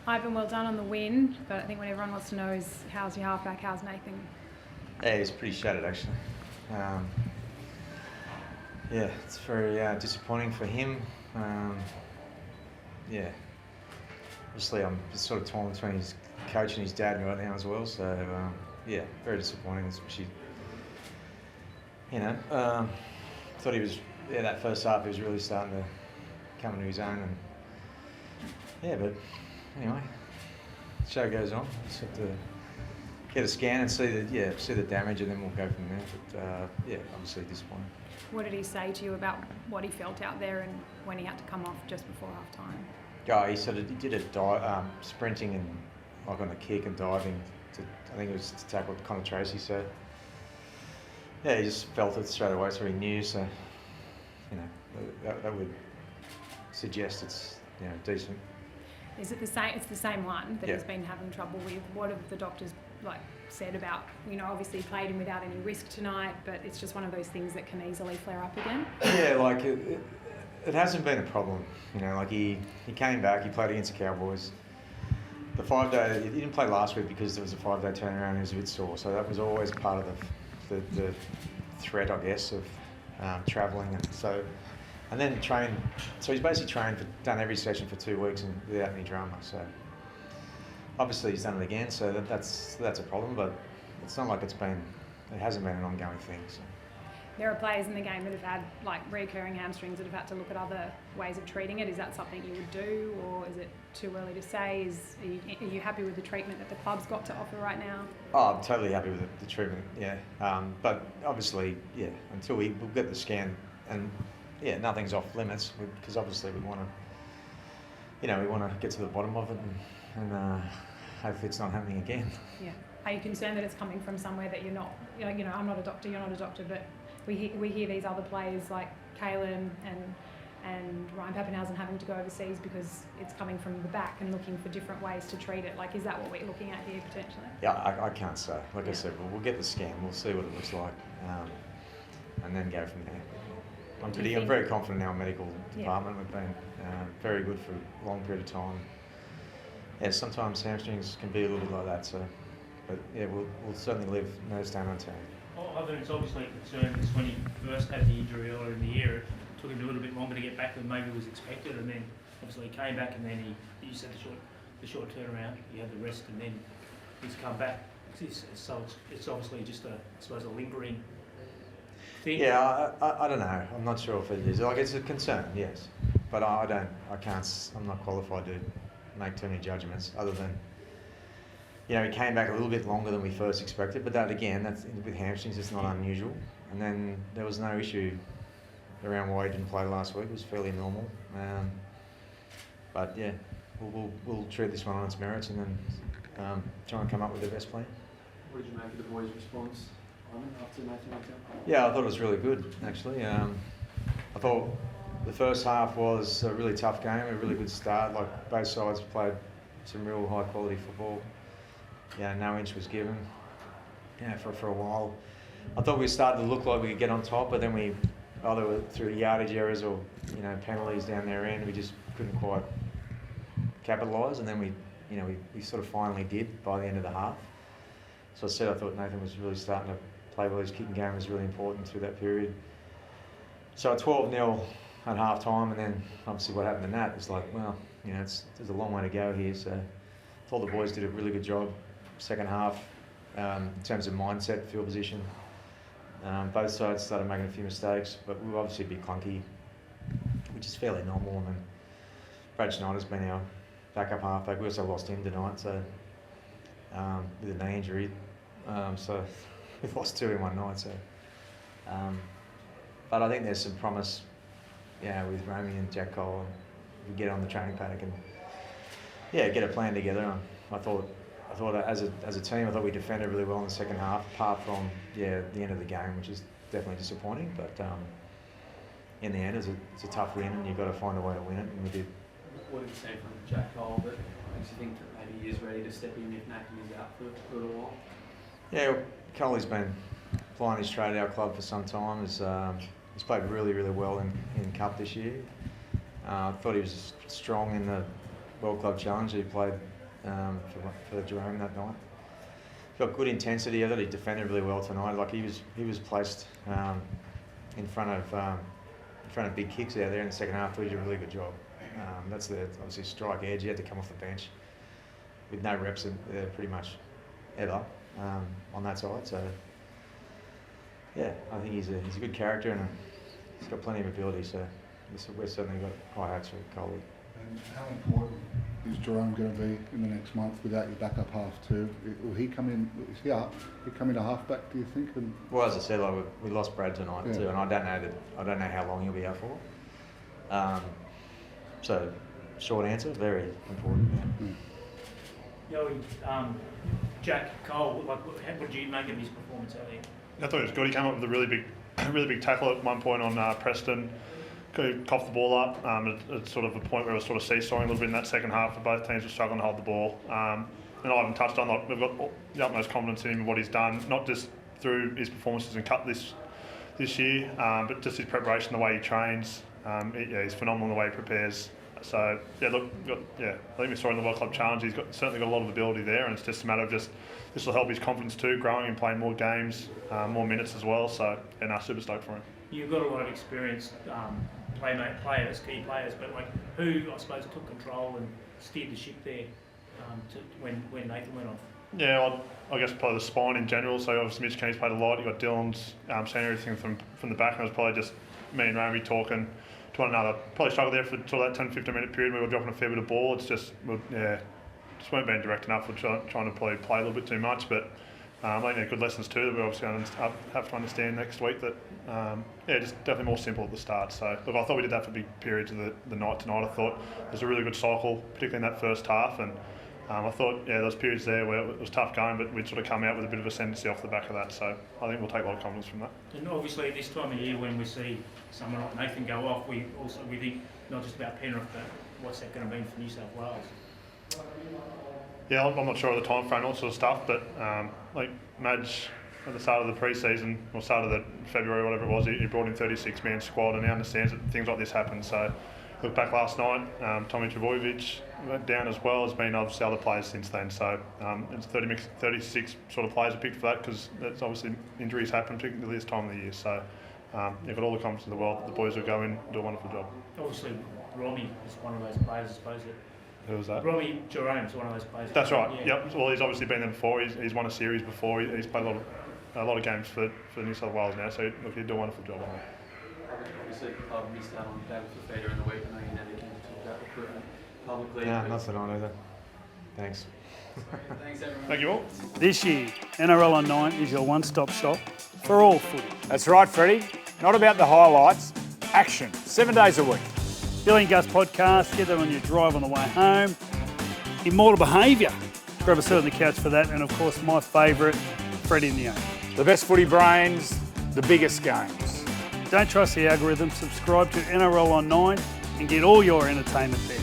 Ivan, well done on the win, but I think what everyone wants to know is how's your halfback, how's Nathan? Yeah, he's pretty shattered actually. Yeah, it's very disappointing for him. Yeah, obviously I'm sort of torn between his coach and his dad right now as well, so yeah, very disappointing, especially, thought he was, that first half he was really starting to come into his own, and yeah, but anyway, the show goes on. Just have to get a scan and see the damage, and then we'll go from there. But yeah, obviously disappointing. What did he say to you about what he felt out there and when he had to come off just before half time? He did a sprinting and like on a kick and diving to, I think it was to tackle Connor Tracy. So yeah, he just felt it straight away, so he knew. So that would suggest it's decent. Is it the same? It's the same one that he's been having trouble with. What have the doctors said about? Obviously he played him without any risk tonight, but it's just one of those things that can easily flare up again. Yeah, it hasn't been a problem. He came back. He played against the Cowboys. The 5 day, he didn't play last week because there was a 5 day turnaround. He was a bit sore, so that was always part of the threat, I guess, of travelling and then trained. So he's basically done every session for 2 weeks and without any drama. So obviously he's done it again. So that's a problem, but it's not like it hasn't been an ongoing thing. So. There are players in the game that have had recurring hamstrings that have had to look at other ways of treating it. Is that something you would do, or is it too early to say? Are you happy with the treatment that the club's got to offer right now? Oh, I'm totally happy with the treatment. Yeah, but obviously, until we'll get the scan, and nothing's off limits because obviously we want to get to the bottom of it and hopefully it's not happening again. Yeah. Are you concerned that it's coming from somewhere that you're not? I'm not a doctor. You're not a doctor, but we hear these other players like Kalen and Ryan Pappenhausen having to go overseas because it's coming from the back and looking for different ways to treat it. Is that what we're looking at here potentially? Yeah, I can't say. I said, we'll get the scan. We'll see what it looks like, and then go from there. I'm very confident in our medical department. We've been very good for a long period of time. Yeah, sometimes hamstrings can be a little bit like that. So, but yeah, we'll certainly live nose down unturned. Well, it's obviously a concern because when he first had the injury earlier in the year, it took him a little bit longer to get back than maybe was expected, and then obviously he came back, and then you said the short turnaround. He had the rest, and then he's come back. So it's obviously just a lingering thing. Yeah, I don't know. I'm not sure if it is. It's a concern, yes, but I'm not qualified to make too many judgments other than. He came back a little bit longer than we first expected, but that's with hamstrings, it's not unusual. And then there was no issue around why he didn't play last week. It was fairly normal. But yeah, we'll treat this one on its merits and then try and come up with the best plan. What did you make of the boys' response after Nathan went down? Yeah, I thought it was really good, actually. I thought the first half was a really tough game, a really good start. Both sides played some real high-quality football. No inch was given. For a while. I thought we started to look like we could get on top, but then we either through yardage errors or penalties down their end, we just couldn't quite capitalise. And then we sort of finally did by the end of the half. So I thought Nathan was really starting to play well. His kicking game was really important through that period. So 12-0 at half time, and then obviously what happened in that was there's a long way to go here. So I thought the boys did a really good job. Second half, in terms of mindset, field position. Both sides started making a few mistakes, but we were obviously a bit clunky, which is fairly normal. And then Brad Schneider's been our backup halfback. We also lost him tonight, so with a knee injury. So we've lost 2 in one night. So, but I think there's some promise, with Romy and Jack Cole. We get on the training paddock and get a plan together. I thought as a team, I thought we defended really well in the second half, apart from the end of the game, which is definitely disappointing. But in the end, it's a tough win, and you've got to find a way to win it, and we did. What have you seen from Jack Cole that makes you think that maybe he is ready to step in if Nathan is out for a little while? Yeah, Coley's been flying his trade at our club for some time. He's played really, really well in Cup this year. I thought he was strong in the World Club Challenge. He played for Jerome that night. Got good intensity. I thought he defended really well tonight. Like he was placed in front of big kicks out there in the second half. He did a really good job. That's the obviously strike edge. He had to come off the bench with no reps pretty much ever on that side. So yeah, I think he's a good character and he's got plenty of ability. So we've certainly got high hopes for Coley. And how important is Jerome going to be in the next month without your backup half too? Will he come in? Is he up? He come in a halfback? Do you think? And well, as I said, like we lost Brad tonight too, and I don't know how long he'll be out for. So, short answer, very important. Jack Cole, what did you make of his performance earlier? I thought it was good. He came up with a really big tackle at one point on Preston. Coughed the ball up at sort of a point where it was sort of seesawing a little bit in that second half. For both teams were struggling to hold the ball. And I haven't touched on that. We've got the utmost confidence in him and what he's done, not just through his performances in cup this year, but just his preparation, the way he trains. He's phenomenal in the way he prepares. So I think we saw in the World Club Challenge, he's certainly got a lot of ability there, and it's just a matter of this will help his confidence too, growing and playing more games, more minutes as well. So super stoked for him. You've got a lot of experienced key players, but who I suppose took control and steered the ship there when Nathan went off? Yeah, well, I guess probably the spine in general. So obviously Mitch Keene's played a lot. You got Dylan's saying everything from the back, and it was probably just me and Ramey talking to one another. Probably struggled there for that 10-15 minute period. We were dropping a fair bit of ball. It's just weren't being direct enough. We're trying to probably play a little bit too much, but. I think they're good lessons too that we're obviously going to have to understand next week that, just definitely more simple at the start. So, look, I thought we did that for big periods of the night tonight. I thought it was a really good cycle, particularly in that first half. And I thought, those periods there where it was tough going, but we'd sort of come out with a bit of ascendancy off the back of that. So, I think we'll take a lot of confidence from that. And obviously, this time of year when we see someone like Nathan go off, we think not just about Penrith, but what's that going to mean for New South Wales? Yeah, I'm not sure of the time frame, all sort of stuff, but Madge at the start of the pre-season, or start of the February, whatever it was, he brought in 36-man squad, and he understands that things like this happen. So, look back last night, Tommy Trbojevic went down as well. There's been obviously other players since then. So, it's 36 sort of players are picked for that because that's obviously injuries happen, particularly this time of the year. So, you've got all the confidence in the world that the boys will go in and do a wonderful job. Obviously, Robbie is one of those players, I suppose. Who was that? Robbie Jerome's one of those players. That's right. Yeah. Yep. Well, he's obviously been there before. He's won a series before. He's played a lot of games for New South Wales now. So look, he'd do a wonderful job on it. Obviously, the club missed out on David Fafita in the week. I know you never can talk about recruitment publicly. No, not tonight either. Thanks. Thanks, everyone. Thank you all. This year, NRL on 9 is your one-stop shop for all footy. That's right, Freddie. Not about the highlights, action, 7 days a week. Billy and Gus podcast, get that on your drive on the way home. Immortal Behaviour, grab a seat on the couch for that. And of course, my favourite, Freddie in the Own. The best footy brains, the biggest games. Don't trust the algorithm, subscribe to NRL on 9 and get all your entertainment there.